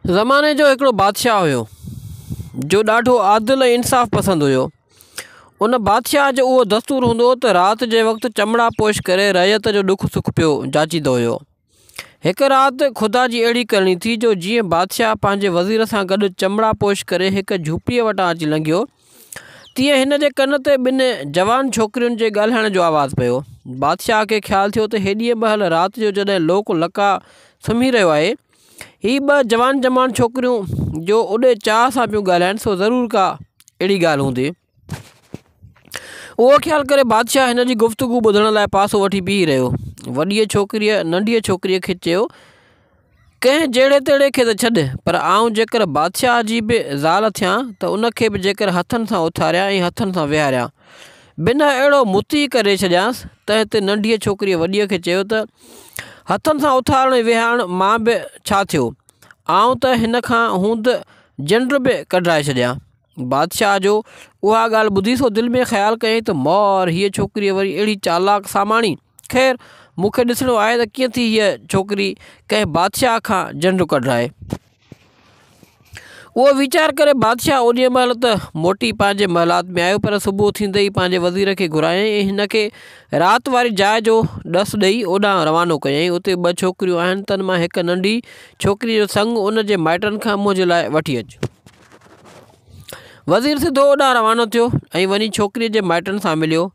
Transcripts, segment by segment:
ज़माने जो हिकिड़ो बादशाह हुयो जो ॾाढो आदिल ऐं इंसाफ़ पसंदि हुयो। उन बादशाह जो उहो दस्तूर हूंदो त राति जे वक़्तु चमड़ा पोश करे रैयत जो ॾुखु सुख पियो जाचींदो हुयो। हिकु राति ख़ुदा जी अहिड़ी करणी थी जो जीअं बादशाह पंहिंजे वज़ीर सां गॾु चमड़ा पोश करे हिकु झूपड़ीअ वटां अची लंघियो, तीअं हिन जे कन ते ॿिनि जवान छोकिरियुनि जे ॻाल्हाइण जो आवाज़ु पियो। बादशाह खे ख़्यालु थियो त हेॾीअ महिल राति जो जॾहिं लोक लका सुम्ही रहियो आहे, ही ॿ जवान छोकिरियूं जो ओॾे चाह सां पियूं ॻाल्हाइनि, सो ज़रूरु का अहिड़ी ॻाल्हि हूंदी। उहो ख़्यालु करे बादशाह हिन जी गुफ़्तगू ॿुधण लाइ पासो वठी बीह रहियो। वॾीअ छोकिरीअ नंढीअ छोकिरीअ खे चयो, कंहिं जहिड़े तहिड़े खे त छॾ, पर आउं जेकर बादशाह जी बि ज़ाल थियां त उनखे बि जेकर हथनि सां उथारियां ऐं हथनि सां विहारियां, बिना अहिड़ो मुती करे छॾियांसि। त हिते नंढीअ छोकिरीअ वॾीअ खे चयो त हथनि सां उथारण ऐं विहारण मां बि छा थियो, आउं त हिन खां हूंद जंड बि कढाए छॾियां। बादशाह जो उहा ॻाल्हि ॿुधी सो दिलि में ख़्यालु कयईं त मौर हीअ छोकिरीअ वरी अहिड़ी चालाक सामाणी, ख़ैर मूंखे ॾिसणो आहे त कीअं थी हीअ छोकिरी कंहिं बादशाह खां जंड कढाए। उहो वीचार करे बादशाह ओॾीअ महिल त मोटी पंहिंजे महलात में आयो, पर सुबुह थींदे ई पंहिंजे वज़ीर खे घुरायईं ऐं हिन खे राति वारी जाइ जो ॾस ॾेई ओॾां रवानो कयईं। उते ॿ छोकिरियूं आहिनि, तन मां हिकु नंढी छोकिरीअ जो संग उन जे माइटनि खां मुंहिंजे लाइ वठी अचु। वज़ीर सिधो ओॾां रवानो थियो ऐं वञी छोकिरीअ जे माइटनि सां मिलियो।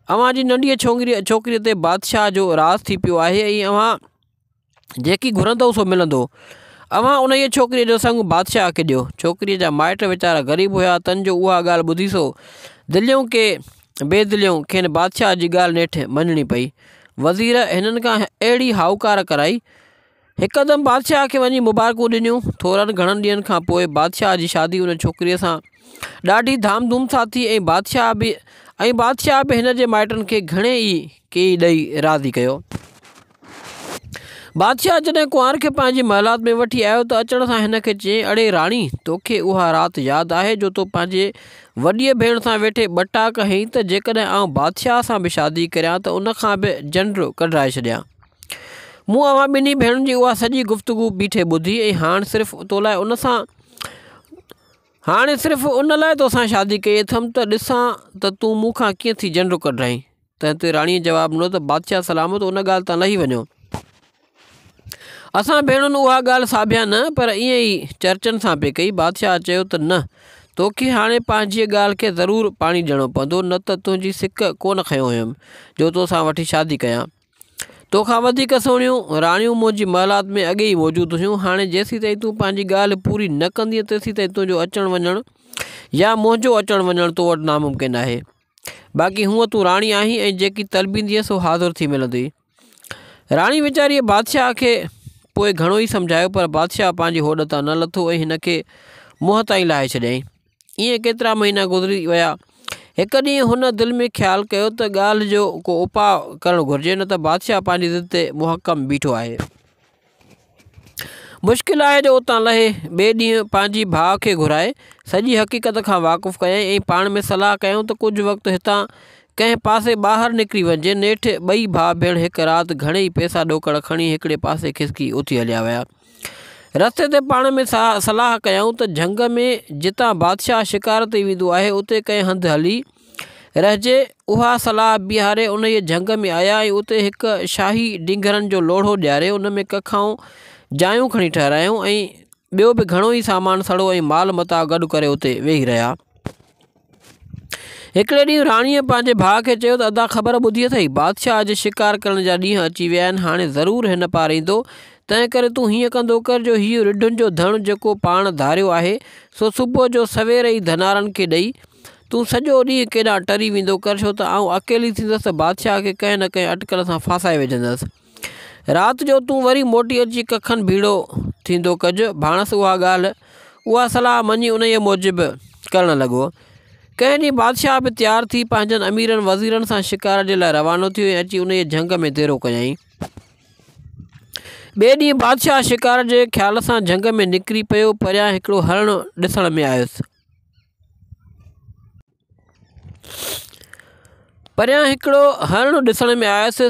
अव्हां जी नंढीअ छोकिरीअ ते बादशाह जो राज़ थी पियो आहे ऐं अव्हां जेकी घुरंदव सो मिलंदो। अव्हां उन छोकिरीअ जो संग बादशाह खे ॾियो। छोकिरीअ जा माइट वीचारा ग़रीब हुया, तन जो उहा ॻाल्हि ॿुधी सो दिलियूं के बेदिलियूं खेनि बादशाह जी ॻाल्हि नेठि मञणी पई। वज़ीर हिननि खां अहिड़ी हाउकार कराई, हिकदमि बादशाह खे वञी मुबारकूं ॾिनियूं। थोरनि घणनि ॾींहंनि खां पोइ बादशाह जी शादी उन छोकिरीअ सां ॾाढी धाम धूम सां थी ऐं बादशाह बि हिन जे माइटनि खे घणे ई कई ॾेई राज़ी कयो। बादशाह जॾहिं कुंवार खे पंहिंजी महलात में वठी आयो त अचण सां हिन खे चयईं, अड़े राणी, तोखे उहा राति यादि आहे जो तो पंहिंजे वॾीअ भेण सां वेठे ॿटाक हईं त जेकॾहिं आउं बादशाह सां बि शादी करियां त उन खां बि जंड कढाए छॾियां। मूं अव्हां ॿिन्ही भेणुनि जी उहा सॼी गुफ़्तगू बीठे ॿुधी ऐं हाणे सिर्फ़ु उन लाइ तोसां शादी कई अथमि त ॾिसां त तूं मूंखां कीअं थी जंड कढाईं। त हिते राणीअ जवाबु ॾिनो त बादशाह सलामत, उन ॻाल्हि तां लही वञो। असां भेणुनि उहा ॻाल्हि साबिया न, पर ईअं ई चर्चनि सां पई कई। बादशाह चयो त न, तोखे हाणे पंहिंजी ॻाल्हि खे ज़रूरु पाणी ॾियणो पवंदो, न त तुंहिंजी सिक कोन खयों हुयुमि जो तोसां वठी शादी कयां। तोखां वधीक सुहिणियूं राणियूं मुंहिंजी महलात में अॻे ई मौजूदु हुयूं। हाणे जेसीं ताईं तूं पंहिंजी ॻाल्हि पूरी न कंदीअ तेसीं ताईं तुंहिंजो अचणु वञणु या मुंहिंजो अचणु वञणु तो वटि नामुमकिन आहे। बाक़ी हूअं तूं राणी आहीं ऐं जेकी तलबींदीअ सो हाज़ुर थी मिलंदी। राणी वीचारीअ बादशाह खे पोइ घणो ई सम्झायो, पर बादशाह पंहिंजी होॾ तां न लथो ऐं हिन खे मुंहं ताईं लाहे छॾियईं। ईअं केतिरा महीना गुज़री विया। हिकु ॾींहुं हुन दिलि में ख़्यालु कयो त ॻाल्हि जो को उपाउ करणु घुरिजे, न त बादशाह पंहिंजी ज़िद ते मुहकम बीठो आहे। मुश्किल आहे जो उतां लहे। ॿिए ॾींहुं पंहिंजी भाउ खे घुराए सॼी हक़ीक़त खां वाक़ुफ़ु कयईं ऐं पाण में सलाह कयूं त कुझु वक़्तु हितां कंहिं पासे ॿाहिरि निकिरी वञिजे। नेठि ॿई भाउ भेण हिकु राति घणेई पैसा ॾोकड़ खणी हिकिड़े पासे खिसकी उथी हलिया विया। रस्ते ते पाण में सलाह कयूं त झंग में जितां बादशाह शिकार ते वेंदो आहे उते कंहिं हंधि हली रहिजे। उहा सलाह बीहारे उन जे झंग में आया ऐं उते हिकु शाही डींगरनि जो लोढ़ो ॾियारे उन में कखाऊं जायूं खणी ठहिरायूं ऐं ॿियो बि घणो ई सामान सड़ो ऐं माल मता गॾु करे उते वेही रहिया। हिकिड़े ॾींहुं राणीअ पंहिंजे भाउ खे चयो त अदा ख़बर ॿुधी अथई, बादशाह जे शिकार करण जा ॾींहं अची विया आहिनि। हाणे ज़रूरु हिन पार ईंदो, तंहिं करे तूं हीअं कंदो कर जो हीअ रिढुनि जो धणु जेको पाण धारियो आहे सो सुबुह जो सवेर ई धनारनि खे ॾेई तूं सॼो ॾींहुं केॾांहुं टरी वेंदो कर, छो त आउं अकेली थींदसि त बादशाह खे कंहिं न कंहिं अटकल सां फासाए विझंदसि। राति जो तूं वरी मोटी अची कखनि भीड़ो थींदो कजु। भाणसि उहा सलाह मञी उन जे मूजिबि करणु लॻो। कंहिं ॾींहुं बादशाह बि तयारु थी पंहिंजनि अमीरनि वज़ीरनि सां शिकार जे लाइ रवानो थियो ऐं अची उन जे झंग में देरो कयईं। ॿिए ॾींहुं बादशाह शिकार जे ख़्याल सां झंग में निकिरी पियो। परियां हिकिड़ो हरणु ॾिसण में आयुसि।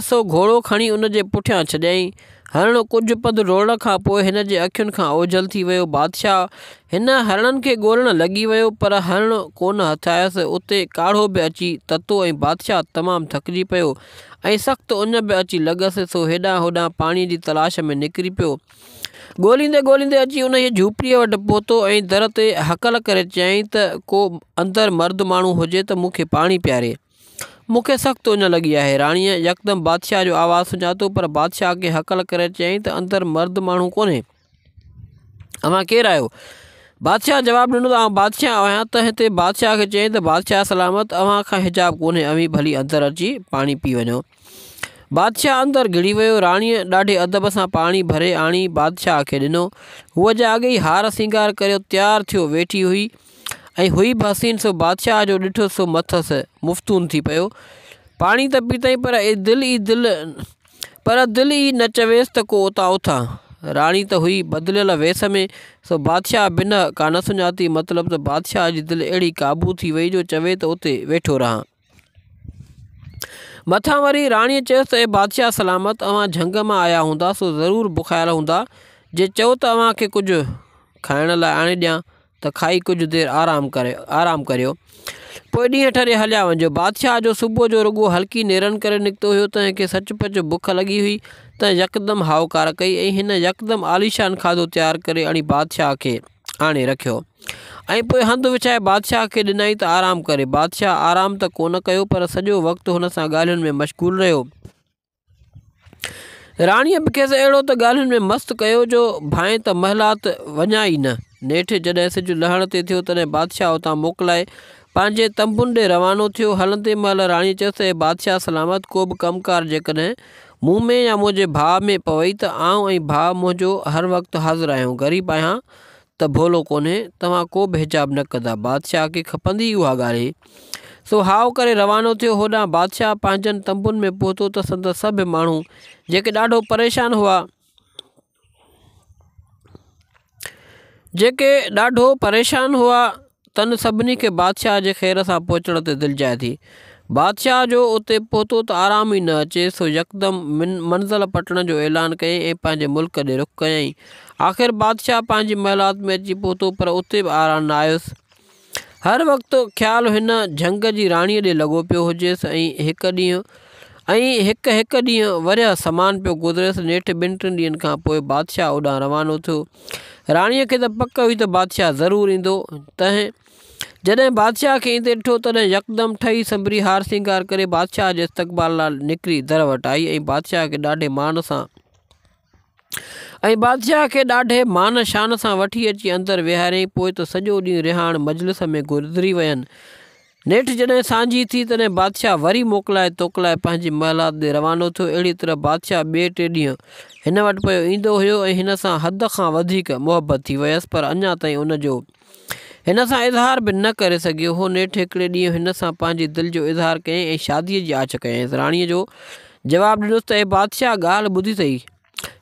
सो घोड़ो खणी उन जे पुठियां छॾियईं। हरण कुझु पंधु डोड़ण खां पोइ हिन जे अखियुनि खां ओझल थी वियो। बादशाह हिन हरणनि खे ॻोल्हण लॻी वियो, पर हरण कोन हथायसि। उते काढ़ो बि अची ततो ऐं बादशाह तमामु थकिजी पियो ऐं सख़्तु उञ बि अची लॻसि। सो हेॾां होॾां पाणीअ जी तलाश में निकिरी पियो। ॻोल्हींदे ॻोल्हींदे अची उन जी झूपड़ीअ वटि पहुतो ऐं दर ते हकल करे चयईं त को अंदरि मर्द माण्हू हुजे त मूंखे पाणी पियारे, मूंखे सख़्तु उञ लॻी आहे। राणीअ यकदमि बादशाह जो आवाज़ु सुञातो, पर बादशाह खे हकल करे चयईं त अंदरि मर्द माण्हू कोन्हे, अव्हां केरु आहियो? बादशाह जवाबु ॾिनो त आउं बादशाह आहियां। त हिते बादशाह खे चयईं त बादशाह सलामत, अव्हां खां हिजाब कोन्हे, अव्हीं भली अंदरि अची पाणी पी वञो। बादशाह अंदरि घिड़ी वियो। राणीअ ॾाढे अदब सां पाणी भरे आणी बादशाह खे ॾिनो। हूअ जे अॻे ई हार सिंगार करे तयारु थियो वेठी हुई ऐं हुई बि हसीन। सो बादशाह जो ॾिठो सो मथसि मुफ़्तून थी पियो। पाणी त पीतई, पर दिलि ई न चवेसि त को उतां उथां। राणी त हुई बदिलियल वेस में। सो बादशाह बिन का न सुञाती, मतिलबु त बादशाह जी दिलि अहिड़ी क़ाबू थी वई जो चवे त उते वेठो रहां। मथां वरी राणीअ चयोसि त ए बादशाह सलामत, अव्हां झंग मां आया हूंदा, सो ज़रूरु बुखायल हूंदा। जे चओ त अव्हां खे कुझु खाइण लाइ आणे ॾियां त खाई कुझु देरि आराम करियो, पोइ ॾींहं ठरे हलिया वञिजो। बादशाह जो सुबुह जो रुॻो हल्की नेरनि करे निकितो हुयो। तंहिंखे सचुपचु बुख लॻी हुई त यकदमि हाउकार कई ऐं हिन यकदमि आलीशान खाधो तयारु करे अणी बादशाह खे आणे रखियो ऐं पोइ हंधु विछाए बादशाह खे ॾिनई त आराम करे। बादशाह आराम त कोन कयो, पर सॼो वक़्तु हुन सां ॻाल्हियुनि में मशगूल रहियो। राणीअ बि खेसि अहिड़ो त ॻाल्हियुनि में मस्तु कयो जो भाएं त महलात वञा ई न। नेठि जॾहिं सिजु लहण ते थियो तॾहिं बादशाह उतां मोकिलाए पंहिंजे तंबुनि ॾे रवानो थियो। हलंदे महिल राणी चयोसि, ए बादशाह सलामत, को बि कमुकार जेकॾहिं मूं में या मुंहिंजे भाउ में पवई त आउं ऐं भाउ मुंहिंजो हर वक़्तु हाज़िर आहियूं। ग़रीब आहियां त भोलो कोन्हे, तव्हां को बि हिजाब न कंदा। बादशाह खे खपंदी उहा ॻाल्हि। सो हाउ करे रवानो थियो। होॾां बादशाह पंहिंजनि तंबुनि में पहुतो त संदसि सभु माण्हू जेके ॾाढो परेशान हुआ तन सभिनी खे बादशाह जे ख़ैर सां पहुचण ते दिलिजाए थी। बादशाह जो उते पहुतो त आराम ई न अचे। सो यकदमि मंज़िल पटण जो ऐलान कयईं ऐं पंहिंजे मुल्क ॾे रुख़ कयईं। आख़िर बादशाह पंहिंजी महिलात में अची पहुतो, पर उते बि आराम न आयुसि। हर वक़्तु ख़्यालु हिन झंग जी राणीअ ॾे लॻो पियो हुजेसि ऐं हिकु ॾींहुं वरिया समान पियो गुज़रेसि। नेठि 2-3 ॾींहंनि खां पोइ बादशाह ओॾां रवानो थियो। राणीअ खे त पक हुई त बादशाह ज़रूरु ईंदो। जॾहिं बादशाह खे ईंदे ॾिठो तॾहिं यकदमि ठही संभरी हार सिंगार करे बादशाह जे इस्तक़बाल लाइ निकिरी दर वटि आई ऐं बादशाह खे ॾाढे मान शान सां वठी अची अंदरि विहारियईं। पोइ त सॼो ॾींहुं रिहाण मजलिस में गुज़री वियनि। नेठि जॾहिं सांझी थी तॾहिं बादशाह वरी मोकिलाए तोकिलाए पंहिंजी महिलात ॾे रवानो थियो। अहिड़ी तरह बादशाह 2-3 ॾींहं हिन वटि पियो ईंदो हुयो ऐं हिन सां हद खां वधीक मुहबत थी वियसि, पर अञा ताईं उनजो हिन सां इज़हार बि न करे सघियो हो। नेठि हिकिड़े ॾींहुं हिन सां पंहिंजी दिलि जो इज़हार कयईं ऐं शादीअ जी आछ कयईंसि। राणीअ जो जवाबु ॾिनोसि त ए बादशाह, ॻाल्हि ॿुधी अथई,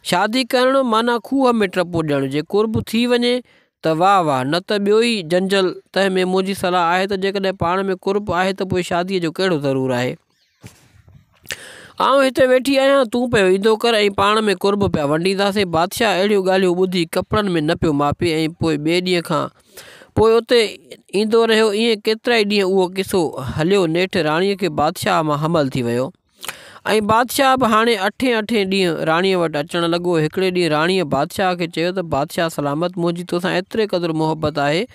शादी करणु माना खूह में टपो ॾियणु। जे कुर्ब थी वञे त वाह वाह, न त ॿियो ई जंजल। तंहिं में मुंहिंजी सलाह आहे त जेकॾहिं पाण में कुर्ब आहे त पोइ शादीअ जो कहिड़ो ज़रूरु आहे। आउं हिते वेठी आहियां, तूं पियो ईंदो कर ऐं पाण में कुर्ब पिया वंडींदासीं। बादशाह अहिड़ियूं ॻाल्हियूं ॿुधी कपिड़नि में न पियो मापे ऐं पोइ ॿिए ॾींहं खां पोइ उते ईंदो रहियो। ईअं केतिरा ई ॾींहं उहो किसो हलियो। नेठि राणीअ खे बादशाह मां हमल थी वियो ऐं बादशाह बि हाणे 8 ॾींहं राणीअ वटि अचणु लॻो। हिकिड़े ॾींहुं राणीअ बादशाह खे चयो त बादशाह सलामत, मुंहिंजी तोसां एतिरे क़दुरु मुहबत आहे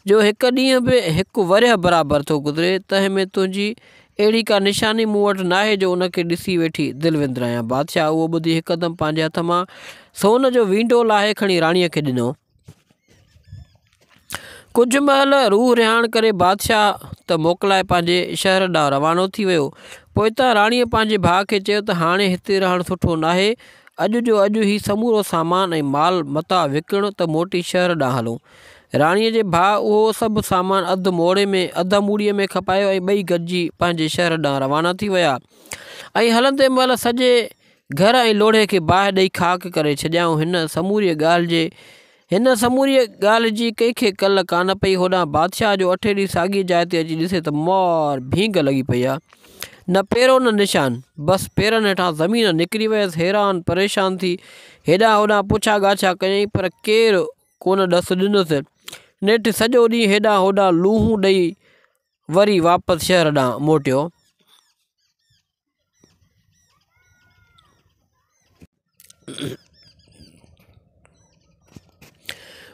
जो हिकु ॾींहुं बि हिकु वरिया बराबरि थो गुज़रे। तंहिं में तुंहिंजी अहिड़ी का निशानी मूं वटि नाहे जो उनखे ॾिसी वेठी दिलि विंदरायां। बादशाह उहो ॿुधी हिकदमि पंहिंजे हथ मां सोन जो वींडो लाहे खणी राणीअ खे ॾिनो। कुझु महिल रूह रिहाण करे बादशाह त मोकिलाए पंहिंजे शहर ॾांहुं रवानो थी वियो। पोइतां राणीअ पंहिंजे भाउ खे चयो त हाणे हिते रहणु सुठो नाहे। अॼु जो अॼु ई समूरो सामान ऐं माल मता विकिण त मोटी शहर ॾांहुं हलूं। राणीअ जे भाउ उहो सभु सामान अधु मूड़ीअ में खपायो ऐं ॿई गॾिजी पंहिंजे शहर ॾांहुं रवाना थी विया ऐं हलंदे महिल सॼे घर ऐं लोढ़े खे बाहि ॾेई ख़ाक करे छॾियाऊं। हिन समूरीअ ॻाल्हि जी कंहिंखे कल्ह कान पई। होॾां बादशाह जो 8 ॾींहं साॻी जाइ ते अची ॾिसे त मोर भींग लॻी पई आहे। न पेरो न निशान, बसि पेरनि हेठां ज़मीन निकिरी वियसि। हैरान परेशान थी हेॾां होॾां पुछा ॻाछा कयईं पर केरु कोन ॾसु ॾिनुसि। नेठि सॼो ॾींहुं हेॾां होॾां लूहूं ॾेई वरी वापसि शहर ॾांहुं मोटियो।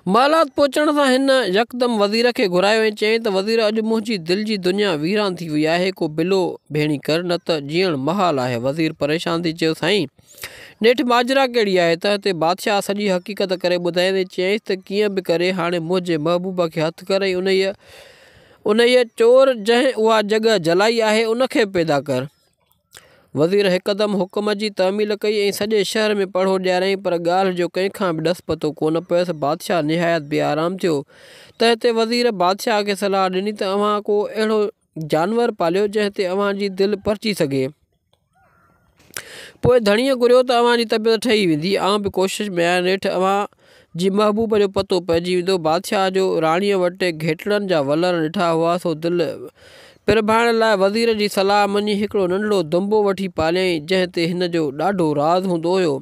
महलात पहुचण सां हिन यकदमि वज़ीर खे घुरायो ऐं चयईं त वज़ीर, अॼु मुंहिंजी दिलि जी दुनिया वीरान थी वई आहे, को बिलो भेणी कर न त जीअण महाल आहे। वज़ीर परेशान थी चयो, साईं नेठि माजरा कहिड़ी आहे? त हिते बादशाह सॼी हक़ीक़त करे ॿुधाईंदे चयईंसि त कीअं बि करे हाणे मुंहिंजे महबूब खे हथु करे उन चोर जंहिं उहा जॻह जलाई आहे उनखे पैदा कर। वज़ीर हिकदमि हुकुम जी तामील कई ऐं सॼे शहर में पढ़ो ॾियाराईं, पर ॻाल्हि जो कंहिंखां बि ॾस पतो कोन पियसि। बादशाह निहायत बेआराम थियो त हिते वज़ीर बादशाह खे सलाह ॾिनी त अव्हां को अहिड़ो जानवर पालियो जंहिं ते अव्हां जी दिलि परची सघे, पोइ धणीअ घुरियो त अव्हां जी तबियत ठही वेंदी। आउं बि कोशिशि में आहियां, नेठि अव्हां जी महबूब जो पतो पइजी वेंदो। बादशाह जो राणीअ वटि घेटड़नि जा वलर ॾिठा हुआ, सो दिलि पिरभाइण लाइ वज़ीर जी सलाह मञी हिकिड़ो नंढड़ो दुंबो वठी पालियईं जंहिं ते हिन जो ॾाढो राज़ हूंदो हुयो।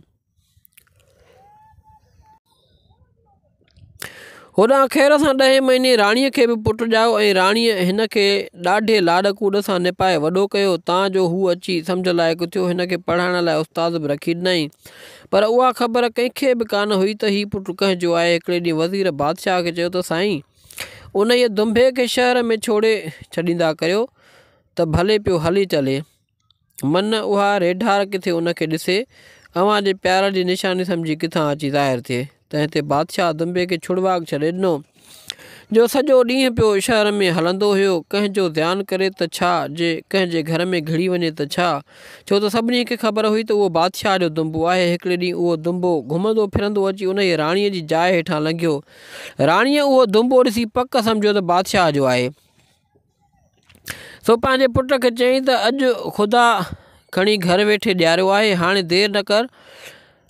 होॾां ख़ैर सां 10 महीने राणीअ खे बि पुटु ॼायो ऐं राणीअ हिन खे ॾाढे लाॾ कूड़ सां निपाए वॾो कयो। तां जो हू अची सम्झ लाइक़ु थियो, हिन खे पढ़ाइण लाइ उस्ताद बि रखी ॾिनई, पर उहा ख़बर कंहिंखे बि कान हुई त हीउ पुटु कंहिंजो आहे। हिकिड़े ॾींहुं वज़ीर बादशाह खे चयो त साईं, उन दुंबे खे शहर में छोड़े छॾींदा करियो त भले पियो हली चले। मन उहा रेढार किथे उनखे ॾिसे अव्हां जे प्यार जी निशानी सम्झी किथां अची ज़ाहिर थिए। तंहिं ते बादशाह दुंबे खे छुड़वाक छॾे ॾिनो, जो सॼो ॾींहुं पियो शहर में हलंदो हुयो। कंहिंजो ध्यानु करे त छा, जे कंहिंजे घर में घिड़ी वञे त छा, छो त सभिनी खे ख़बर हुई त उहो बादशाह जो दुंबो आहे। हिकिड़े ॾींहुं उहो दुंबो घुमंदो फिरंदो अची उन जी राणीअ जी जाइ हेठां लंघियो। राणीअ उहो दुंबो ॾिसी पक सम्झो त बादशाह जो आहे, सो पंहिंजे पुट खे चयईं त अॼु ख़ुदा खणी घर वेठे ॾियारियो आहे, हाणे देरि न कर।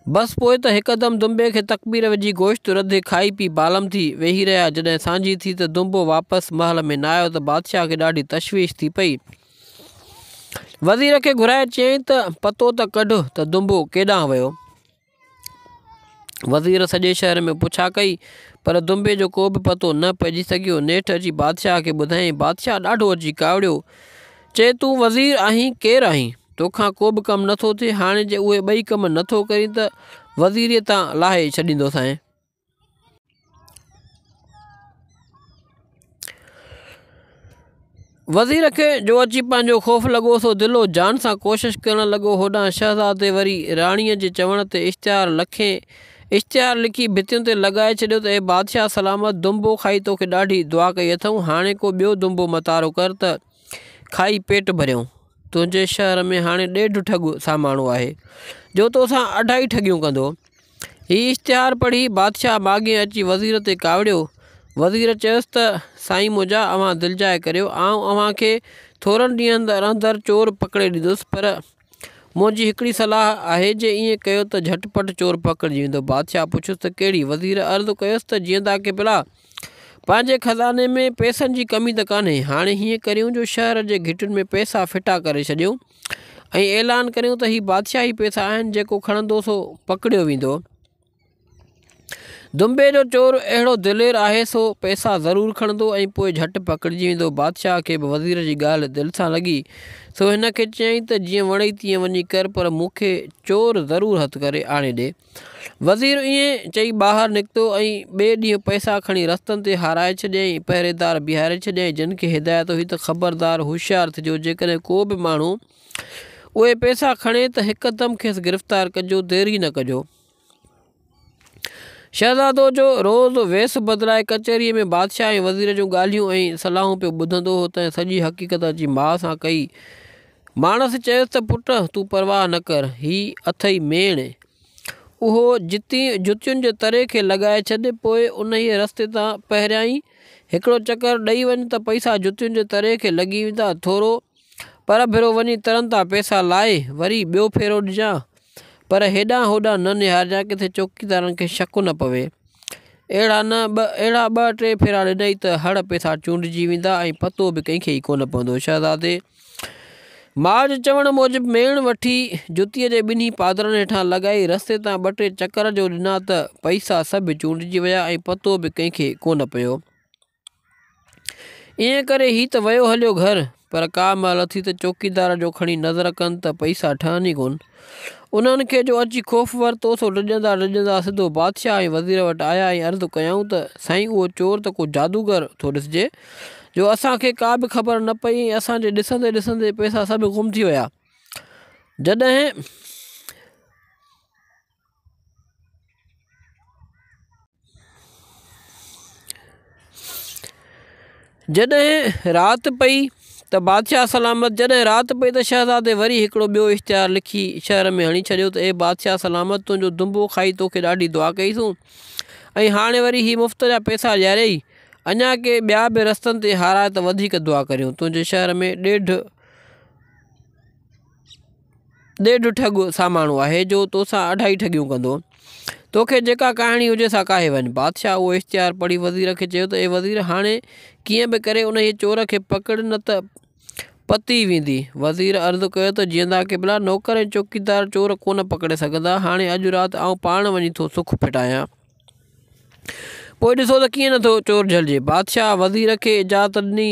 बसि पोइ त हिकदमि दुंबे खे तकबीर विझी गोश्त रधे खाई पी बालम थी वेही रहिया। जॾहिं सांझी थी त दुंबो वापसि महल में न आयो त बादशाह खे ॾाढी तशवीश थी पई। वज़ीर खे घुराए चयईं त पतो त कढ त दुंबो केॾांहुं वियो। वज़ीर सॼे शहर में पुछा कई, पर दुंबे जो को बि पतो न पइजी सघियो। नेठि अची बादशाह खे ॿुधाईं। बादशाह ॾाढो अची कावड़ियो, चए तूं वज़ीर आहीं, केरु आहीं? तोखां को बि कमु नथो थिए। हाणे जे उहे ॿई कम नथो करीं त वज़ीरीअ तां लाहे छॾींदोसांइ। वज़ीर खे जो अची पंहिंजो ख़ौफ़ लॻो, सो दिलो जान सां कोशिशि करणु लॻो। होॾां शहज़ादे वरी राणीअ जे चवण ते इश्तिहार लिखी भितियुनि ते लॻाए छॾियो त ए बादशाह सलामत, दुंबो खाई तोखे ॾाढी दुआ कई अथऊं, हाणे को ॿियो दुंबो मतारो कर त खाई पेट भरियऊं। तुंहिंजे शहर में हाणे 1.5 ठॻ सामाणो आहे जो तोसां 2.5 ठॻियूं कंदो। हीउ इश्तिहार पढ़ी बादशाह माॻे अची वज़ीर ते कावड़ियो। वज़ीर चयुसि त साईं मुंहिंजा, अव्हां दिलिजाए करियो, आउं अव्हां खे थोरनि ॾींहंनि अंदरि चोर पकिड़े ॾींदुसि, पर मुंहिंजी हिकिड़ी सलाह आहे, जे ईअं कयो त झटिपट चोर पकिड़िजी वेंदो। बादशाह पुछियुसि त कहिड़ी? वज़ीर अर्ज़ु कयुसि त जीअं के भला पंहिंजे खज़ाने में पैसनि जी कमी त कान्हे, हाणे हीअं करियूं जो शहर जे घिटियुनि में पैसा फिटा करे छॾियूं ऐं ऐलान करियूं त हीउ बादशाही पैसा आहिनि, जेको खणंदो सो पकिड़ियो वेंदो। दुंबे जो चोर अहिड़ो दिलेर आहे, सो पैसा ज़रूरु खणंदो ऐं पोइ झटि पकिड़िजी वेंदो। बादशाह खे बि वज़ीर जी ॻाल्हि दिलि सां लॻी, सो हिन खे चयईं त जीअं वणई तीअं वञी कर, पर मूंखे चोर ज़रूरु हथु करे आणे ॾे। वज़ीर ईअं चई ॿाहिरि निकितो ऐं ॿिए ॾींहुं पैसा खणी रस्तनि ते हाराए छॾियईं। पहिरेदार बीहारे छॾियईं, जिन खे हिदायत हुई त ख़बरदार होशियारु थिजो, जेकॾहिं को बि माण्हू उहे पैसा खणे त हिकदमि खेसि गिरफ़्तार कजो, देरी न कजो। शहज़ादो जो रोज़ु वेस बदिलाए कचहरीअ में बादशाह ऐं वज़ीर जूं ॻाल्हियूं ऐं सलाहूं पियो ॿुधंदो हो त सॼी हक़ीक़त अची माउ सां कई। माणस चयुसि त पुट तूं परवाह न कर, ही अथई मेण, उहो जुतियुनि जे तरे खे लॻाए छॾ, पोइ उन ई रस्ते तां पहिरियां ई हिकिड़ो चकर ॾेई वञ त पैसा जुतियुनि जे तरे खे लॻी वेंदा। थोरो पर भेरो वञी तरनि तां पैसा लाहे वरी ॿियो फेरो ॾिजां, पर हेॾां होॾां न निहारजांइ, किथे चौकीदारनि खे शक न पवे। अहिड़ा 2-3 फेरा ॾिनई त हड़ पैसा चूंडिजी वेंदा ऐं पतो बि कंहिंखे ई कोन पवंदो। शहज़ादे माउ जे चवण मूजिबि मेण वठी जुतीअ जे ॿिन्ही पादरनि हेठां लॻाई रस्ते तां 2-3 चकर जो ॾिना त पैसा सभु चूंडिजी विया ऐं पतो बि कंहिंखे कोन पियो। ईअं करे ही त वियो हलियो घर, पर का महिल थी त चौकीदार जो खणी नज़र कनि त पैसा ठहनि ई कोन। उन्हनि खे जो अची ख़ौफ़ वरितो सो ॾिजंदा ॾिजंदा सिधो बादशाह ऐं वज़ीर वटि आया ऐं अर्ज़ु कयऊं त साईं उहो चोर त को जादूगर थो ॾिसिजे जो असांखे का बि ख़बर न पई ऐं असांजे ॾिसंदे ॾिसंदे पैसा सभु गुम थी विया। जॾहिं राति पई त बादशाह सलामत त शहज़ादे वरी हिकिड़ो ॿियो इश्तिहार लिखी शहर में हणी छॾियो त ए बादशाह सलामत तुंहिंजो दुंबो खाई तोखे ॾाढी दुआ कईसूं ऐं हाणे वरी ही मुफ़्त जा पैसा ॾियारियई, अञा के ॿिया बि रस्तनि ते हाराए त वधीक दुआ करियूं। तुंहिंजे शहर में ॾेढ ठॻ सामाणो आहे जो तोसां 2.5 ठॻियूं कंदो, तोखे जेका कहाणी हुजे सा काहे वञ। बादशाह उहो इश्तिहार पढ़ी वज़ीर खे चयो त ए वज़ीर हाणे कीअं बि करे उन चोर खे पकड़ न त पती वेंदी। वज़ीर अर्ज़ु कयो त जीअंदा के भला नौकर ऐं चौकीदार चोर कोन पकड़े सघंदा, हाणे अॼु राति आउं पाण वञी थो सुख फिटायां, पोइ ॾिसो त कीअं नथो चोर झलिजे। बादशाह वज़ीर खे इजाज़त ॾिनी।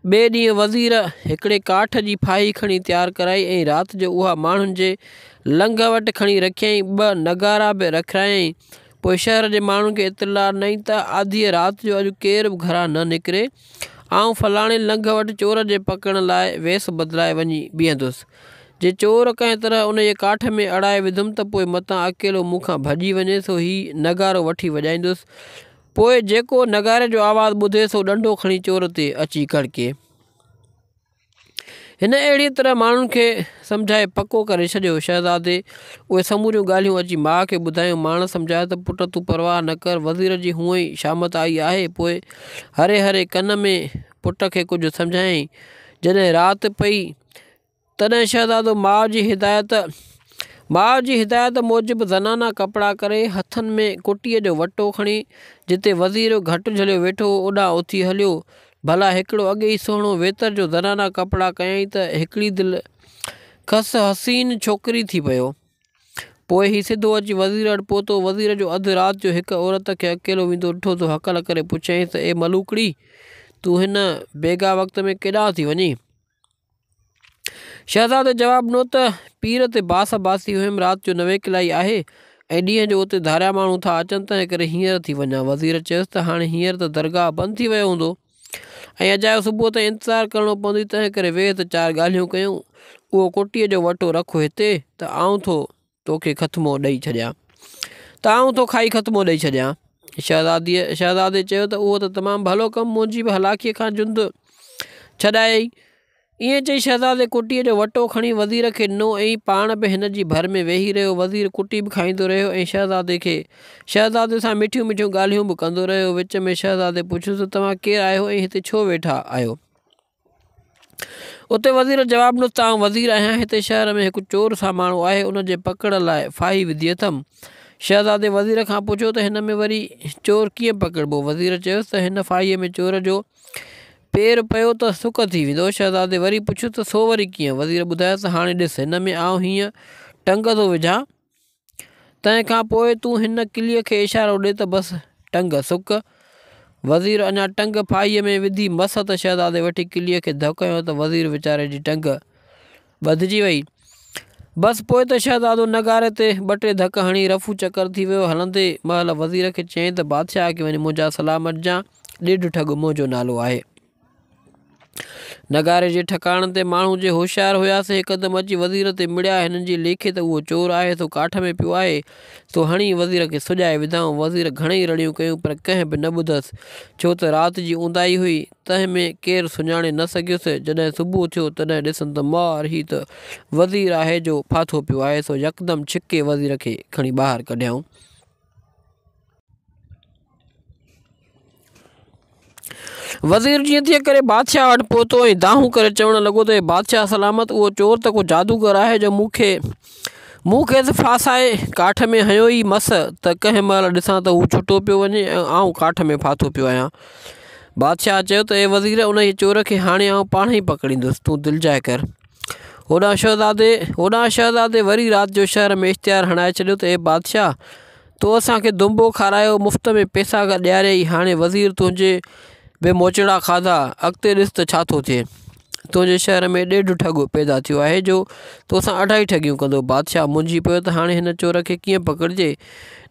ॿिए ॾींहुं वज़ीर हिकिड़े काठ जी फाही खणी तयारु कराई ऐं राति जो उहा माण्हुनि जे लंघ वटि खणी रखियईं। 2 नगारा बि रखायईं। पोइ शहर जे माण्हुनि खे इतलाह ॾिनई त आधी राति जो अॼु केर बि घरां न निकिरे, आउं फलाणे लंघ वटि चोर जे पकड़ण लाइ वेस बदिलाए वञी बीहंदुसि। जे चोर कंहिं तरह उन जे काठ में अड़ाए विधुमि त पोइ मतां अकेलो मूंखां भॼी वञे सो ही नगारो वठी वॼाईंदुसि, पोइ जेको नगारे जो आवाज़ु ॿुधे सो डंडो खणी चोर ते अची कड़के। हिन अहिड़ी तरह माण्हुनि खे सम्झाए पको करे छॾियो। शहज़ादे उहे समूरियूं ॻाल्हियूं अची माउ खे ॿुधायूं। माण सम्झायो त पुट तूं परवाह न कर, वज़ीर जी हूअं ई शामत आई आहे। पोइ हरे हरे कन में पुट खे कुझु सम्झायईं। जॾहिं राति पई तॾहिं शहज़ादो माउ जी हिदायत मूजिबि ज़नाना कपिड़ा करे हथनि में कुटीअ जो वटो खणी जिते वज़ीर घटि झलियो वेठो हो ओॾां उथी हलियो। भला हिकिड़ो अॻे ई सुहिणो वेतर जो ज़नाना कपिड़ा कयईं त हिकिड़ी दिलि खस हसीन छोकिरी थी पियो। पोइ ही सिधो अची वज़ीर वटि पहुतो। वज़ीर जो अधु राति जो हिकु औरत खे अकेलो वेंदो ॾिठो त हकल करे पुछियईं त ए मलूकड़ी, तूं हिन बेगा वक़्त में केॾांहुं थी वञीं? शहज़ादे जवाबु ॾिनो त पीर ते बास बासी हुयमि, राति जो नवेकलाई आहे ऐं ॾींहं जो उते धारिया माण्हू था अचनि, तंहिं करे हींअर थी वञा। वज़ीर चयुसि त हाणे हींअर त दरगाह बंदि थी वियो हूंदो ऐं अजायो सुबुह ताईं इंतज़ारु करिणो पवंदी, तंहिं करे वेह त 4 ॻाल्हियूं कयूं। उहो कुटीअ जो वटो रखो हिते त आउं तोखे ख़तमो ॾेई छॾियां। शहज़ादे चयो त उहो त तमामु भलो कमु, मुंहिंजी बि हलाकीअ खां जुंद छॾायई। ईअं चई शहज़ादे कुटीअ जो वटो खणी वज़ीर खे ॾिनो ऐं पाण बि हिन जी भर में वेही रहियो। वज़ीर कुटी बि खाईंदो रहियो ऐं शहज़ादे सां मिठियूं मिठियूं ॻाल्हियूं बि कंदो रहियो। विच में शहज़ादे पुछियोसि तव्हां केरु आहियो ऐं हिते छो वेठा आहियो? उते वज़ीर जवाबु ॾिनो त आउं वज़ीर आहियां, हिते शहर में हिकु चोर सामाणो आहे, उन जे पकड़ लाइ फाही विधी अथमि। शहज़ादे वज़ीर खां पुछियो त हिन में वरी चोर कीअं पकड़िबो? वज़ीर चयोसि त हिन फाहीअ में चोर जो पेर पियो त सुक थी वेंदो। शहज़ादे वरी पुछियो त सो वरी कीअं? वज़ीर ॿुधायोसि त हाणे ॾिस, हिन में आउं हीअं टंग थो विझां, तंहिंखां पोइ तूं हिन किलीअ खे इशारो ॾे त बसि टंग सुक। वज़ीर अञा टंग फाहीअ में विधी मस त शहज़ादे वठी किलीअ खे धकयो त वज़ीर वीचारे जी टंग ॿधिजी वई। बसि पोइ त शहज़ादो नगारे ते 2-3 धक हणी रफू चकर थी वियो। हलंदे महिल वज़ीर खे चयईं त बादशाह खे वञी मुंहिंजा सलाम ॾिजां, 1.5 ठॻ मुंहिंजो नालो आहे। नगारे जे ठकाणनि ते माण्हू जे होशियार हुयासीं हिकदमि अची वज़ीर ते मिड़िया। हिननि जी लेखे त उहो चोर आहे सो काठ में पियो आहे, सो हणी वज़ीर खे सुॼाए विधाऊं। वज़ीर घणेई रड़ियूं कयूं पर कंहिं बि न ॿुधसि, छो त राति जी ऊंदाही हुई, तंहिं में केरु सुञाणे न सघियुसि। जॾहिं सुबुह थियो तॾहिं ॾिसनि त मार ही त वज़ीर आहे जो फाथो पियो आहे, सो यकदमि छिके वज़ीर खे खणी ॿाहिरि कढियऊं। वज़ीर जीअं तीअं करे बादशाह वटि पहुतो ऐं दाहूं करे चवणु लॻो त बादशाह सलामत, उहो चोर त को जादूगर आहे जो मूंखे फासाए काठ में हयो ई मस त कंहिं महिल ॾिसां त हू छुटो पियो वञे ऐं आउं काठ में फाथो पियो आहियां। बादशाह चयो त ए वज़ीर, उन जे चोर खे हाणे आउं पाण ई पकड़ींदुसि, तूं दिलि जाए कर। होॾां शहज़ादे वरी राति जो शहर में इश्तिहार हणाए छॾियो त ए बादशाह, तो असांखे दुंबो खारायो, मुफ़्त में पैसा ॾियारियई, हाणे वज़ीर तुंहिंजे बि मोचड़ा खाधा, अॻिते ॾिस त छा थो थिए। तुंहिंजे शहर में ॾेढ ठॻ पैदा थियो आहे जो तोसां 2.5 ठॻियूं कंदो। बादशाह मुंझी पियो त हाणे हिन चोर खे कीअं पकड़िजे।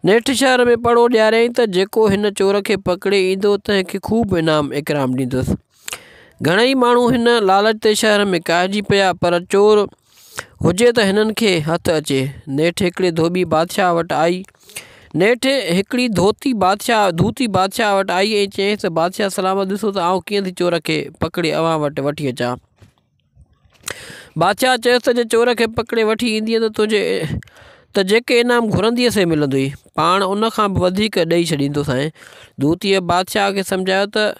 नेठि शहर में पड़ो ॾियारियईं त जेको हिन चोर खे पकड़े ईंदो तंहिंखे ख़ूब इनाम इकराम ॾींदुसि। घणेई माण्हू हिन लालच ते शहर में काइजी पिया, पर चोर हुजे त हिननि खे हथु अचे। नेठि हिकिड़े धोबी बादशाह वटि आई नेठि हिकिड़ी धूती बादशाह वटि आई ऐं चयईंसि, बादशाह सलामत, ॾिसो त आउं कीअं थी चोर खे पकड़े अव्हां वटि वठी अचां। बादशाह चयसि त जे चोर खे पकड़े वठी ईंदीअ त जेके इनाम घुरंदीअ से मिलंदुई, पाण उन खां बि वधीक ॾेई छॾींदोसांइ। धूतीअ बादशाह खे सम्झायो त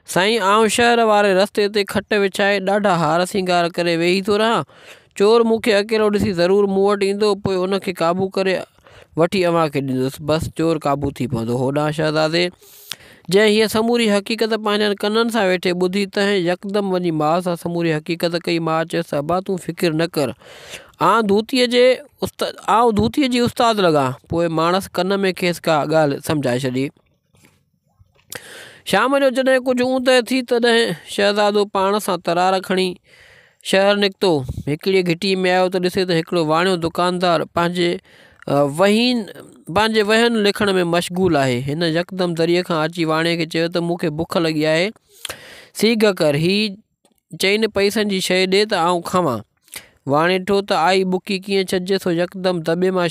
साईं, आउं शहर वारे रस्ते ते खट विछाए ॾाढा हार सिंगार करे वेही थो रहां। चोर मूंखे अकेलो ॾिसी ज़रूरु मूं वटि ईंदो, पोइ उनखे क़ाबू करे वठी अव्हां खे ॾींदुसि। बसि चोर क़ाबू थी पवंदो। होॾां शहज़ादे जंहिं हीअ समूरी हक़ीक़त पंहिंजनि कननि सां वेठे ॿुधी तंहिं यकदमि वञी माउ सां समूरी हक़ीक़त कई। माउ चयसि, अबा तूं फ़िकिर न कर, आउं धूतीअ जी उस्ताद लॻां। पोइ माणस कन में खेसि का ॻाल्हि सम्झाए छॾी। शाम जो जॾहिं कुझु ऊंद थी तॾहिं शहज़ादो पाण सां तरार खणी शहर निकितो। हिकिड़ी घिटी में आयो त ॾिसे त हिकिड़ो वाणियो दुकानदार पंहिंजे वहन लिखण में मशगूल आहे। हिन यकदमि दरीअ खां अची वाणे खे चयो त मूंखे बुख लॻी आहे, सीग कर। ही चईनि पैसनि जी शइ ॾे त आउं खावां। वाणे ॾिठो त आई बुकी कीअं छॾिजे, सो यकदमि दॿे मां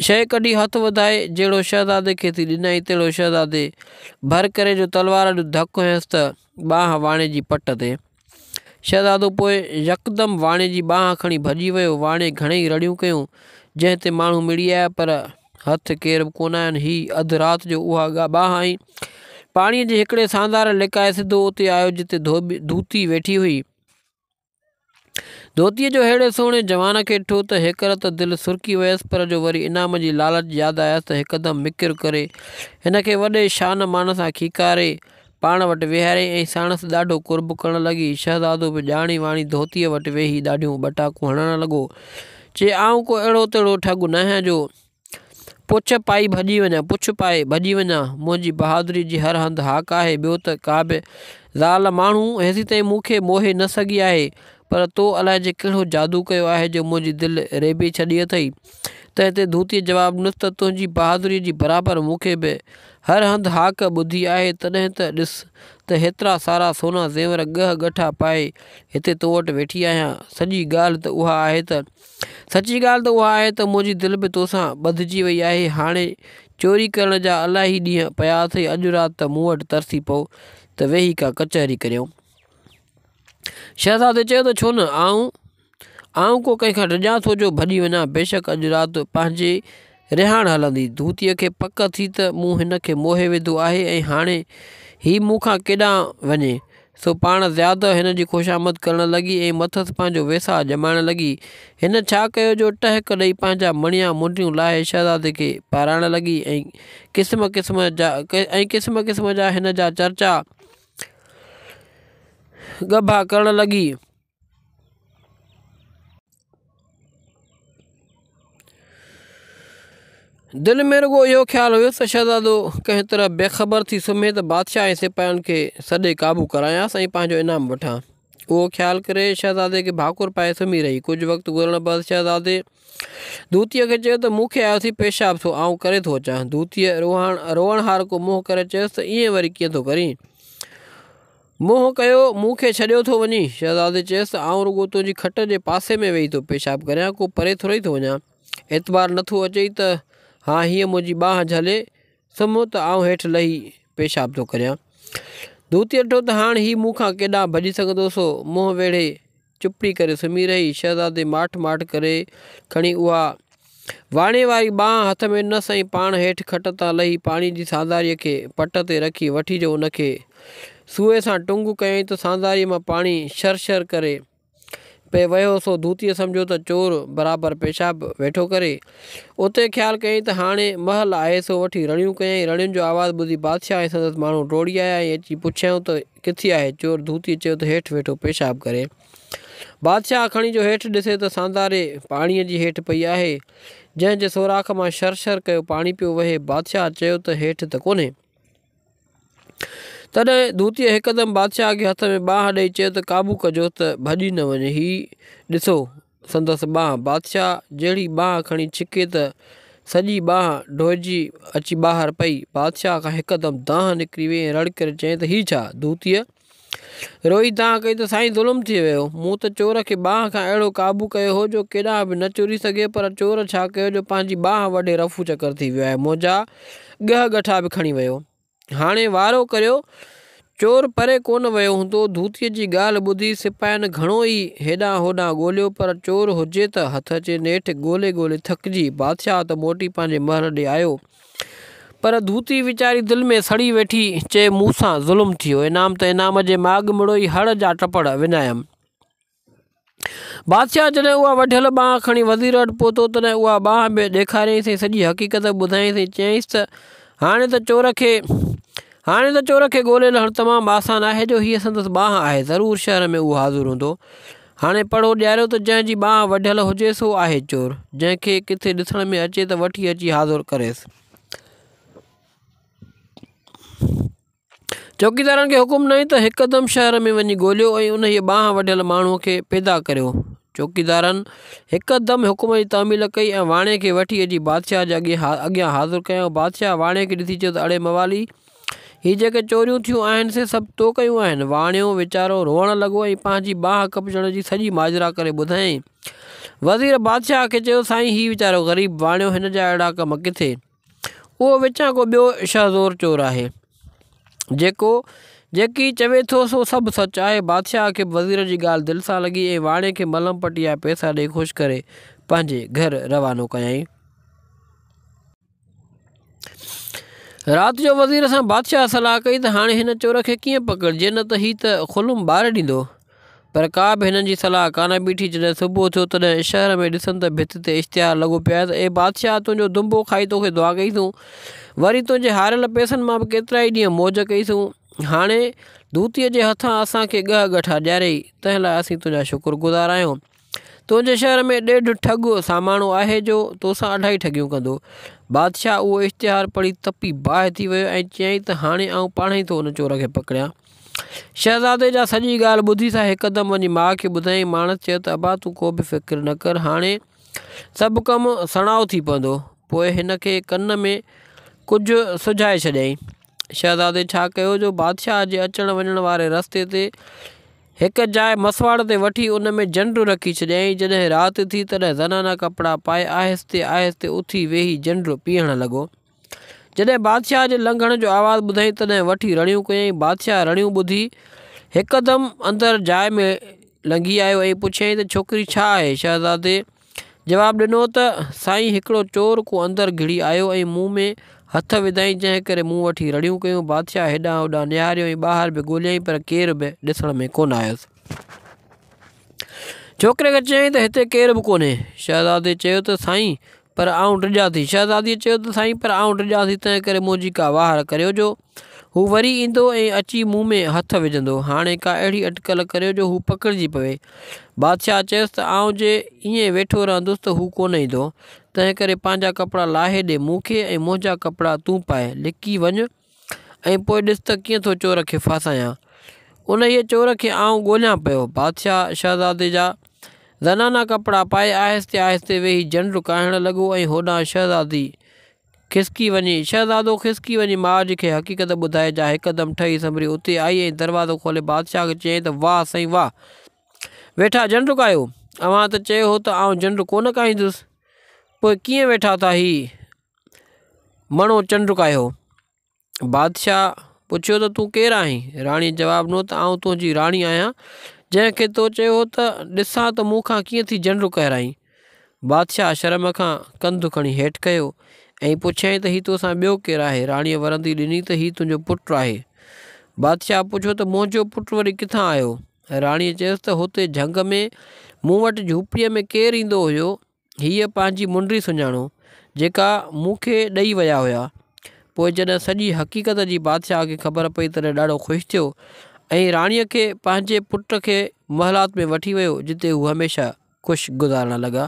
शइ कढी हथु वधाए जहिड़ो शहज़ादे खे थी ॾिनई, तहिड़ो शहज़ादे भर करे जो तलवार जो धकु हयसि त ॿांह वाणे जी पट ते। शहज़ादो पोइ यकदमि वाणे जी ॿांह खणी भॼी वियो। वाणे घणेई रड़ियूं कयूं, जंहिं ते माण्हू मिड़ी आया, पर हथु केर बि कोन आहिनि। ही अधु राति जो उहा ॿांह आई पाणीअ जे हिकिड़े सांदार लिकाए सिधो उते आयो जिते धूती वेठी हुई। धोतीअ जो अहिड़े सुहिणे जवान खे ॾिठो त हेकर त दिलि सुरकी वियसि, पर जो वरी इनाम जी लालच यादि आयसि त हिकदमि मिकिर करे हिन खे वॾे शान मान सां खीकारे पाण वटि विहारियईं ऐं साणसि ॾाढो कुर्ब करणु लॻी। शहज़ादो बि ॼाणी वाणी धोतीअ वटि वेही ॾाढियूं ॿटाकूं हणणु लॻो। चए, आउं को अहिड़ो तेड़ो ठॻ न आहियां जो पुछ पाए भॼी वञा। मुंहिंजी बहादुरी जी हर हंधि हाक आहे। ॿियो त का बि ज़ाल माण्हू हेसि ताईं मूंखे मोहे न सघी आहे, पर तो अलाए जे कहिड़ो जादू कयो आहे जो मुंहिंजी दिलि रेबे छॾी अथई। तंहिं ते धूतीअ जवाबु ॾिनुसि त तुंहिंजी बहादुरी जी बराबरि मूंखे बि हर हंधि हाक ॿुधी आहे। तॾहिं त ॾिस त हेतिरा सारा सोना ज़ेवर ॻठा पाए हिते तो वटि वेठी आहियां। सची ॻाल्हि त उहा आहे त मुंहिंजी दिलि बि तोसां ॿधिजी वई आहे। हाणे चोरी करण जा इलाही ॾींहं पिया अथई। अॼु राति त मूं वटि तरसी पओ त वेही का कचहरी करियूं। शहज़ादे चयो त छो न, आउं को कंहिंखां डिॼां थो जो भॼी वञा। बेशक अॼु राति पंहिंजे रिहाण हलंदी। धूतीअ खे पक थी त मूं हिन खे मोहे विधो आहे ऐं हाणे हीउ मूंखां केॾां वञे। सो पाण ज़्यादा हिन जी ख़ुशामद करणु लॻी ऐं मथसि पंहिंजो वेसा जमाइणु लॻी। हिन छा कयो जो टहक ॾेई पंहिंजा मणिया मुंडियूं लाहे शहज़ादे खे पाराइणु लॻी ऐं क़िस्म क़िस्म जा हिन जा चर्चा ॻभा करणु लॻी। दिलि में रुॻो इहो ख़्यालु हुयुसि त शहज़ादो कंहिं तरह बेख़बर थी सुम्हे त बादशाह ऐं सिपाहियुनि खे सॾे क़ाबू करायांसि ऐं पंहिंजो इनाम वठां। उहो ख़्यालु करे शहज़ादे खे भाकुर पाए सुम्ही रही। कुझु वक़्तु गुज़रण बैदि शहज़ादे धूतीअ खे चयो त मूंखे आयो थी पेशाब, सो आउं करे थो अचां। धूतीअ रोअण हार को मुंहुं करे चयसि त ईअं वरी कीअं थो करीं, मुंहुं कयो मूंखे छॾियो थो वञी। शहज़ादे चयसि त आउं रुॻो तुंहिंजी खट जे पासे में वेही थो पेशाब करियां, को परे थोरी थो वञां। एतबार नथो अचई त हा हीअं मुंहिंजी ॿांह झले सुम्हो त आउं हेठि लही पेशाब थो करियां। धूतीअ ॾिठो त हाणे हीउ मूंखां केॾांहुं भॼी सघंदो, सो मुंहुं वेड़े चुपड़ी करे सुम्ही रही। शहज़ादे माठ करे खणी उहा वाणे वारी ॿांह हथ में ॾिनसि ऐं पाण हेठि खट तां लही पाणी जी सांदारीअ खे पट ते रखी वठी जो उनखे सूए सां टुंग कयईं त सांदारीअ मां पाणी शर करे पे वियो। सो धूतीअ सम्झो त चोर बराबरि पेशाब वेठो करे। उते ख़्यालु कयईं त हाणे महल आहे, सो वठी रड़ियूं कयईं। रड़ियुनि जो आवाज़ु ॿुधी बादशाह ऐं संदसि माण्हू डोड़ी आया ऐं अची पुछियऊं त किथे आहे चोर। धूतीअ चयो त हेठि वेठो पेशाब करे। बादशाह खणी जो हेठि ॾिसे त सांदारे पाणीअ जी हेठि पई आहे, जंहिंजे सोराख मां शर कयो पाणी पियो वहे। बादशाह चयो त हेठि त कोन्हे। तॾहिं धूतीअ हिकदमि बादशाह खे हथ में बांह ॾेई चयो त क़ाबू कजो त भॼी न वञे। हीउ ॾिसो संदसि बांह। बादशाह जहिड़ी बांह खणी छिके त सॼी बांह ढोइजी अची ॿाहिरि पई। बादशाह खां हिकदमि दांह निकिरी वई ऐं रड़ करे चयईं त हीउ छा? धूतीअ रोई दांह कई त साईं ज़ुल्म थी वियो। मूं त चोर खे बांह खां अहिड़ो क़ाबू कयो हो जो केॾांहुं बि न चुरी सघे, पर चोर छा कयो जो पंहिंजी बांह वॾे रफ़ू चकर थी वियो आहे। मुंहिंजा ॻह ॻठा बि खणी वियो। हाणे वारो करियो, चोर परे कोन वियो हूंदो। धूतीअ जी ॻाल्हि ॿुधी सिपाहियुनि घणो ई हेॾां होॾां ॻोल्हियो, पर चोर हुजे त हथ अचे। नेठि ॻोल्हे ॻोल्हे थकिजी बादशाह त मोटी पंहिंजे महल ॾे आयो, पर धूती वीचारी दिलि में सड़ी वेठी चए मूंसां ज़ुल्म थियो। इनाम त इनाम जे माॻ मुड़ोई हड़ जा टपड़ विञायमि। बादशाह जॾहिं उहा वढियल बांह खणी वज़ीर वटि पहुतो, तॾहिं उहा बांह बि ॾेखारियईंसि, सॼी हक़ीक़त ॿुधाईंसि। चयईंसि त हाणे त चोर खे ॻोल्हे लहणु तमामु आसानु आहे जो हीअ संदसि बांह आहे। ज़रूरु शहर में उहो हाज़ुर हूंदो। हाणे पढ़ो ॾियारियो त जंहिंजी बांह वढियल हुजे सो आहे चोर। जंहिंखे किथे ॾिसण में अचे त वठी अची हाज़ुर करेसि। चौकीदारनि खे हुकुम ॾेई त हिकदमि शहर में वञी ॻोल्हियो ऐं उन हीअ बांह वढियल माण्हूअ खे पैदा करियो। चौकीदारनि हिकदमि हुकुम जी तामील कई ऐं वाणे खे वठी अची बादशाह जे अॻियां हाज़ुर कयऊं। बादशाह वाणे खे ॾिसी चयो त अड़े मवाली, हीअ जेके चोरियूं थियूं आहिनि से सभु तो कयूं आहिनि। वाणियो वीचारो रोअण लॻो ऐं पंहिंजी बांह कपजण जी सॼी माजरा करे ॿुधायईं। वज़ीर बादशाह खे चयो साईं हीउ वीचारो ग़रीब वाणियो, हिन जा अहिड़ा कम किथे? उहो विचां को ॿियो शहज़ोर चोर आहे जेकी चवे थो सो सभु सच आहे। बादशाह खे वज़ीर जी ॻाल्हि दिलि सां लॻी ऐं वाणे खे मलम पटी जा पैसा ॾेई ख़ुशि करे पंहिंजे घर रवानो कयईं। राति जो वज़ीर सां बादशाह सलाह कई त हाणे हिन चोर खे कीअं पकड़िजे, न त हीउ त खुलुम ॿारे ॾींदो। पर का बि हिननि जी सलाह कान बीठी। जॾहिं सुबुह थियो तॾहिं शहर में ॾिसनि त भित ते इश्तिहार लॻो पियो आहे त ए बादशाह, तुंहिंजो दुंबो खाई तोखे दुआ कईसूं, वरी तुंहिंजे हारियल पैसनि मां बि केतिरा ई ॾींहं मौज कईसूं। हाणे धूतीअ जे हथां असांखे ॻह ॻठा ॾियारई, तंहिं लाइ असीं तुंहिंजा शुक्रगुज़ार आहियूं। तुंहिंजे शहर में ॾेढ ठॻ सामाणो आहे जो तोसां अढाई ठॻियूं कंदो। बादशाह उहो इश्तिहार पढ़ी तपी बाहि थी वियो ऐं चयईं त हाणे आउं पाण ई थो उन चोर खे पकड़ियां। शहज़ादे जा सॼी ॻाल्हि ॿुधी सां हिकदमि वञी माउ खे ॿुधाईं। माणस चयो त अबा तूं को बि फ़िक्रु न कर, हाणे सभु कमु सणाउ थी पवंदो। पोइ हिन खे कन में कुझु सुझाए छॾियईं। शहज़ादे छा कयो जो बादशाह जे अचण वञण वारे रस्ते ते हिकु जाइ मसवाड़ ते वठी उन में झंड रखी छॾियईं। जॾहिं राति थी तॾहिं ज़नाना कपिड़ा पाए आहिस्ते आहिस्ते उथी वेही झंड पीअणु लॻो। जॾहिं बादशाह जे लंघण जो आवाज़ु ॿुधाईं तॾहिं वठी रड़ियूं कयईं। बादशाह रड़ियूं ॿुधी हिकदमि अंदरि जाइ में लंघी आयो ऐं पुछियईं त छोकिरी छा आहे? शहज़ादे जवाबु ॾिनो त साईं हिकिड़ो चोर को अंदरि घिड़ी आयो ऐं मुंहं में हथ विधाईं, जंहिं करे मूं वठी रड़ियूं कयूं। बादशाह हेॾां होॾां निहारियो ऐं ॿाहिरि बि ॻोल्हियईं, पर केर बि ॾिसण में कोन आयुसि। छोकिरे खे चयईं त हिते केर बि कोन्हे। शहज़ादे चयो त साईं पर आउं डिॼां थी। शहज़ादीअ चयो त साईं पर आउं डिॼां थी, तंहिं करे मुंहिंजी का वाह करियो जो हू वरी ईंदो ऐं अची मुंहं में हथ विझंदो। हाणे का अहिड़ी अटकल करियो जो हू पकड़िजी पवे। बादशाह चयुसि त आउं जे ईअं वेठो रहंदुसि त हू कोन ईंदो, तंहिं करे पंहिंजा कपिड़ा लाहे ॾे मूंखे ऐं मुंहिंजा कपिड़ा तूं पाए लिकी वञ ऐं पोइ ॾिस त कीअं थो चोर खे फासायां। उन इहे चोर खे आउं ॻोल्हियां पियो। बादशाह शहज़ादे जा ज़नाना कपिड़ा पाए आहिस्ते आहिस्ते वेही झंड काइण लॻो ऐं होॾां शहज़ादो खिसकी वञी माउ जी खे हक़ीक़त ॿुधाए जा हिकदमि ठही संभरी उते आई ऐं दरवाज़ो खोले बादशाह खे चयईं त वाह साईं वाह, वेठा झंड कायो? अव्हां त चयो हो त आउं झंड कोन काईंदुसि, पोइ कीअं वेठा था ही मणो चंड कायो? बादशाह पुछियो त तूं केरु आहीं? राणीअ जवाबु ॾिनो त आउं तुंहिंजी राणी आहियां, जंहिंखे तो चयो हो त ॾिसां त मूंखां कीअं थी झंड कहराईं। बादशाह शर्म खां कंधु खणी हेठि कयो ऐं पुछियईं त हीउ तोसां ॿियो केरु आहे? राणीअ वरंदी ॾिनी त हीउ तुंहिंजो पुटु आहे। बादशाह पुछियो त मुंहिंजो पुटु वरी किथां आयो? राणीअ चयुसि त हुते झंग में मूं वटि झूपड़ीअ में केरु ईंदो हुयो, हीअ पंहिंजी मुंडी सुञाणो, जेका मूंखे ॾेई विया हुया। पोइ जॾहिं सॼी हक़ीक़त जी बादशाह खे ख़बर पई तॾहिं ॾाढो ख़ुशि थियो ऐं राणीअ खे पंहिंजे पुट खे महलात में वठी वियो जिते हू हमेशह ख़ुशि गुज़ारणु लॻा।